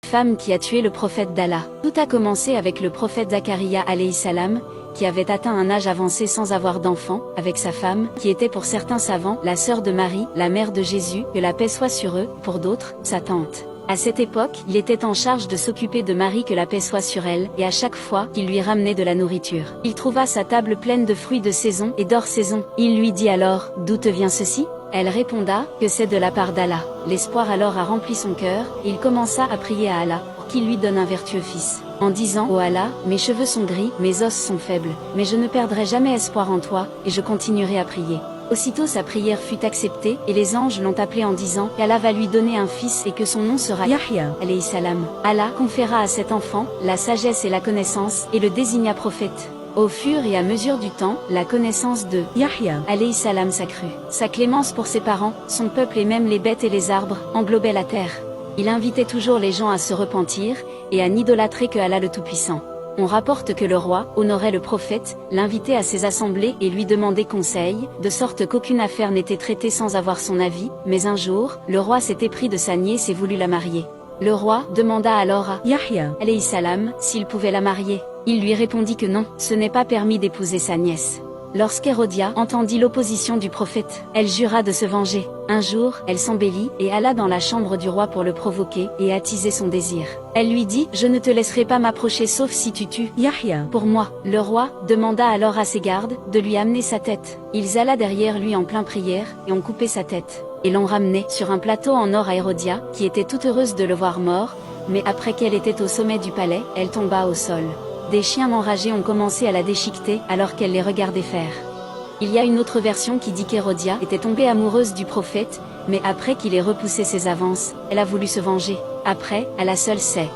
femme qui a tué le prophète d'Allah. Tout a commencé avec le prophète Zacharia alayhi salam, qui avait atteint un âge avancé sans avoir d'enfant, avec sa femme, qui était pour certains savants la sœur de Marie, la mère de Jésus, que la paix soit sur eux, pour d'autres, sa tante. À cette époque, il était en charge de s'occuper de Marie, que la paix soit sur elle, et à chaque fois qu'il lui ramenait de la nourriture, il trouva sa table pleine de fruits de saison et d'or saison. Il lui dit alors, d'où te vient ceci? Elle répondit, que c'est de la part d'Allah. L'espoir alors a rempli son cœur, et il commença à prier à Allah, pour qu'il lui donne un vertueux fils, en disant, ô Allah, mes cheveux sont gris, mes os sont faibles, mais je ne perdrai jamais espoir en toi, et je continuerai à prier. Aussitôt sa prière fut acceptée, et les anges l'ont appelé en disant qu'Allah va lui donner un fils et que son nom sera Yahya alayhi salam. Allah conféra à cet enfant la sagesse et la connaissance, et le désigna prophète. Au fur et à mesure du temps, la connaissance de Yahya alayhi salam s'accrut. Sa clémence pour ses parents, son peuple et même les bêtes et les arbres, englobaient la terre. Il invitait toujours les gens à se repentir, et à n'idolâtrer que Allah le Tout-Puissant. On rapporte que le roi honorait le prophète, l'invitait à ses assemblées et lui demandait conseil, de sorte qu'aucune affaire n'était traitée sans avoir son avis, mais un jour, le roi s'est épris de sa nièce et voulut la marier. Le roi demanda alors à Yahya alayhi salam s'il pouvait la marier. Il lui répondit que non, ce n'est pas permis d'épouser sa nièce. Lorsqu'Hérodia entendit l'opposition du prophète, elle jura de se venger. Un jour, elle s'embellit, et alla dans la chambre du roi pour le provoquer, et attiser son désir. Elle lui dit, je ne te laisserai pas m'approcher sauf si tu tues Yahya pour moi. Le roi demanda alors à ses gardes, de lui amener sa tête. Ils alla derrière lui en plein prière, et ont coupé sa tête, et l'ont ramené sur un plateau en or à Hérodia, qui était toute heureuse de le voir mort, mais après qu'elle était au sommet du palais, elle tomba au sol. Des chiens enragés ont commencé à la déchiqueter, alors qu'elle les regardait faire. Il y a une autre version qui dit qu'Hérodia était tombée amoureuse du prophète, mais après qu'il ait repoussé ses avances, elle a voulu se venger. Après, Allah seul sait.